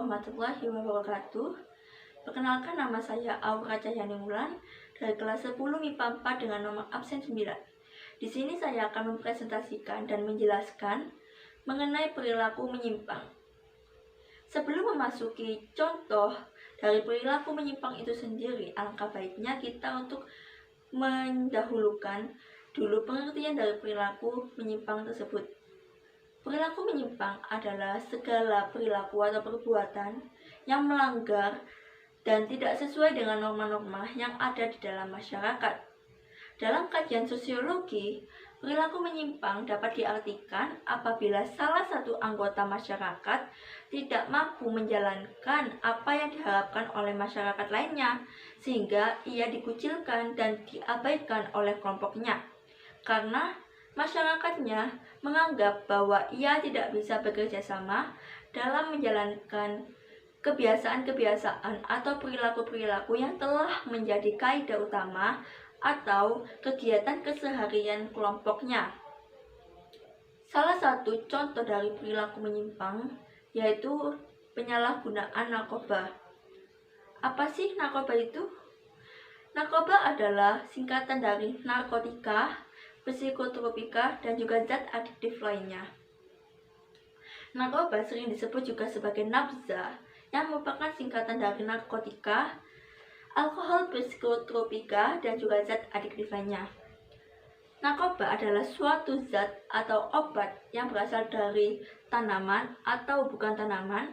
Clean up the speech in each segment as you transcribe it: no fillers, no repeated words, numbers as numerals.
warahmatullahi wabarakatuh. Perkenalkan, nama saya Aura Cahyani Wulan dari kelas 10 MIPA 4 dengan nomor absen 9. Di sini saya akan mempresentasikan dan menjelaskan mengenai perilaku menyimpang. Sebelum memasuki contoh dari perilaku menyimpang itu sendiri, alangkah baiknya kita untuk mendahulukan dulu pengertian dari perilaku menyimpang tersebut. Perilaku menyimpang adalah segala perilaku atau perbuatan yang melanggar dan tidak sesuai dengan norma-norma yang ada di dalam masyarakat. Dalam kajian sosiologi, perilaku menyimpang dapat diartikan apabila salah satu anggota masyarakat tidak mampu menjalankan apa yang diharapkan oleh masyarakat lainnya, sehingga ia dikucilkan dan diabaikan oleh kelompoknya. Karena masyarakatnya menganggap bahwa ia tidak bisa bekerja sama dalam menjalankan kebiasaan-kebiasaan atau perilaku-perilaku yang telah menjadi kaidah utama atau kegiatan keseharian kelompoknya. Salah satu contoh dari perilaku menyimpang yaitu penyalahgunaan narkoba. Apa sih narkoba itu? Narkoba adalah singkatan dari narkotika, psikotropika, dan juga zat adiktif lainnya. Narkoba sering disebut juga sebagai nafza, yang merupakan singkatan dari narkotika, alkohol, psikotropika, dan juga zat adiktif lainnya. Narkoba adalah suatu zat atau obat yang berasal dari tanaman atau bukan tanaman,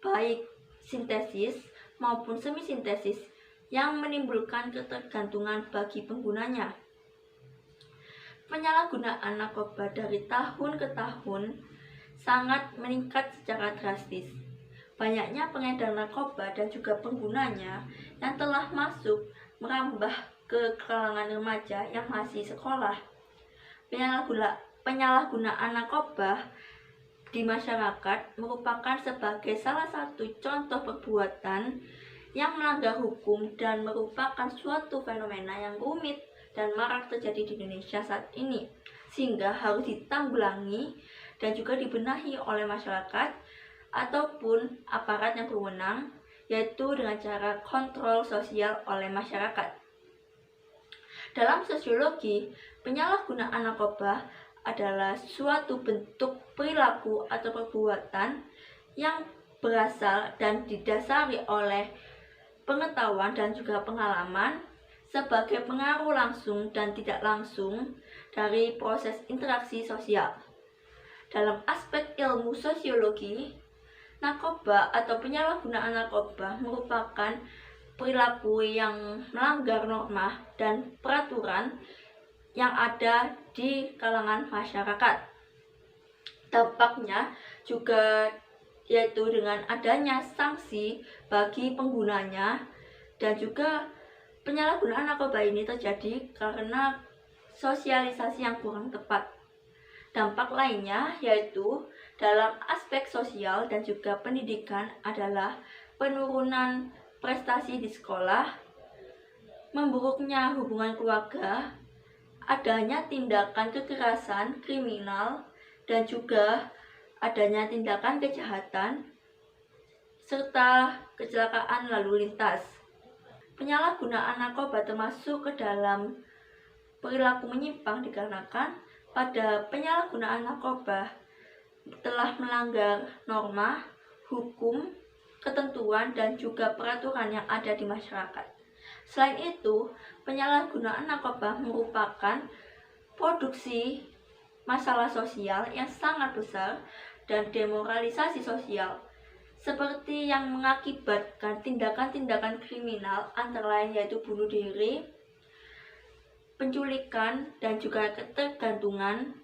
baik sintesis maupun semi-sintesis, yang menimbulkan ketergantungan bagi penggunanya. Penyalahgunaan narkoba dari tahun ke tahun sangat meningkat secara drastis. Banyaknya pengedar narkoba dan juga penggunanya yang telah masuk merambah ke kalangan remaja yang masih sekolah. Penyalahgunaan narkoba di masyarakat merupakan sebagai salah satu contoh perbuatan yang melanggar hukum dan merupakan suatu fenomena yang rumit dan marak terjadi di Indonesia saat ini, sehingga harus ditanggulangi dan juga dibenahi oleh masyarakat ataupun aparat yang berwenang, yaitu dengan cara kontrol sosial oleh masyarakat. Dalam sosiologi, penyalahgunaan narkoba adalah suatu bentuk perilaku atau perbuatan yang berasal dan didasari oleh pengetahuan dan juga pengalaman sebagai pengaruh langsung dan tidak langsung dari proses interaksi sosial. Dalam aspek ilmu sosiologi, narkoba atau penyalahgunaan narkoba merupakan perilaku yang melanggar norma dan peraturan yang ada di kalangan masyarakat. Dampaknya juga yaitu dengan adanya sanksi bagi penggunanya, dan juga penyalahgunaan narkoba ini terjadi karena sosialisasi yang kurang tepat. Dampak lainnya yaitu dalam aspek sosial dan juga pendidikan adalah penurunan prestasi di sekolah, memburuknya hubungan keluarga, adanya tindakan kekerasan kriminal, dan juga adanya tindakan kejahatan, serta kecelakaan lalu lintas. Penyalahgunaan narkoba termasuk ke dalam perilaku menyimpang dikarenakan pada penyalahgunaan narkoba telah melanggar norma, hukum, ketentuan, dan juga peraturan yang ada di masyarakat. Selain itu, penyalahgunaan narkoba merupakan produksi masalah sosial yang sangat besar dan demoralisasi sosial, seperti yang mengakibatkan tindakan-tindakan kriminal antara lain yaitu bunuh diri, penculikan, dan juga ketergantungan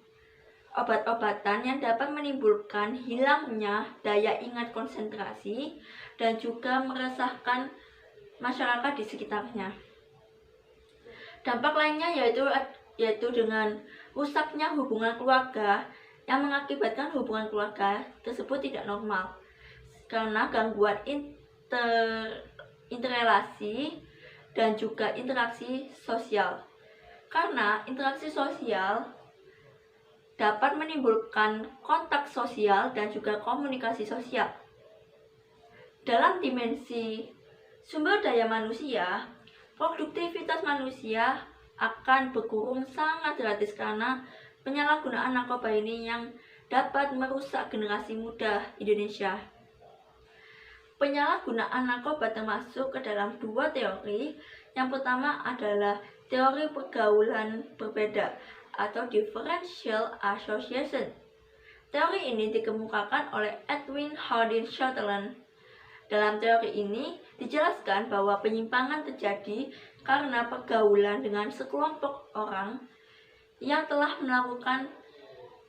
obat-obatan yang dapat menimbulkan hilangnya daya ingat konsentrasi dan juga meresahkan masyarakat di sekitarnya. Dampak lainnya yaitu dengan rusaknya hubungan keluarga yang mengakibatkan hubungan keluarga tersebut tidak normal karena gangguan interrelasi dan juga interaksi sosial. Karena interaksi sosial dapat menimbulkan kontak sosial dan juga komunikasi sosial. Dalam dimensi sumber daya manusia, produktivitas manusia akan berkurang sangat drastis karena penyalahgunaan narkoba ini yang dapat merusak generasi muda Indonesia. Penyalahgunaan narkoba termasuk ke dalam dua teori. Yang pertama adalah teori pergaulan berbeda atau differential association. Teori ini dikemukakan oleh Edwin Harding Sutherland. Dalam teori ini dijelaskan bahwa penyimpangan terjadi karena pergaulan dengan sekelompok orang yang telah melakukan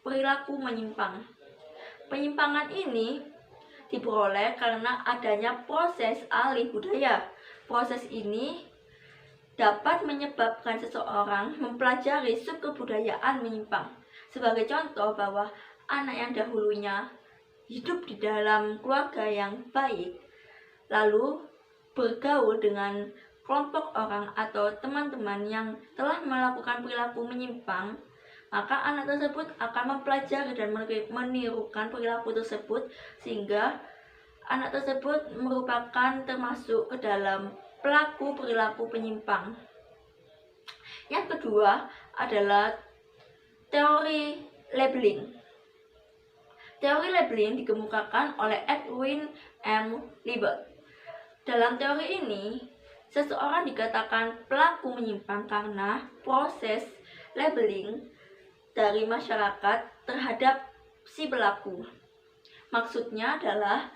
perilaku menyimpang. Penyimpangan ini diperoleh karena adanya proses alih budaya. Proses ini dapat menyebabkan seseorang mempelajari subkebudayaan menyimpang. Sebagai contoh bahwa anak yang dahulunya hidup di dalam keluarga yang baik, lalu bergaul dengan kelompok orang atau teman-teman yang telah melakukan perilaku menyimpang, maka anak tersebut akan mempelajari dan menirukan perilaku tersebut sehingga anak tersebut merupakan termasuk ke dalam pelaku perilaku penyimpang. Yang kedua adalah teori labeling. Teori labeling dikemukakan oleh Edwin M. Libet. Dalam teori ini, seseorang dikatakan pelaku menyimpang karena proses labeling dari masyarakat terhadap si pelaku. Maksudnya adalah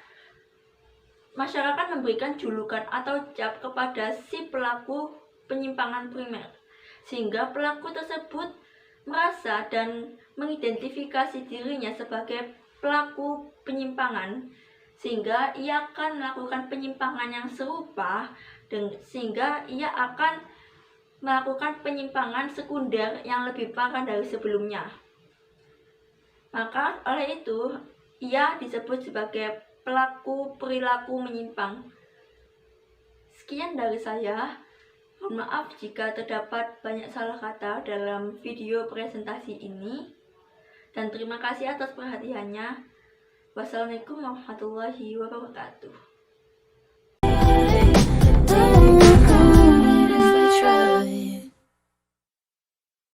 masyarakat memberikan julukan atau cap kepada si pelaku penyimpangan primer, sehingga pelaku tersebut merasa dan mengidentifikasi dirinya sebagai pelaku penyimpangan, sehingga ia akan melakukan penyimpangan yang serupa dan sehingga ia akan melakukan penyimpangan sekunder yang lebih parah dari sebelumnya. Maka oleh itu ia disebut sebagai pelaku perilaku menyimpang. Sekian dari saya. Mohon maaf jika terdapat banyak salah kata dalam video presentasi ini. Dan terima kasih atas perhatiannya. Wassalamualaikum warahmatullahi wabarakatuh.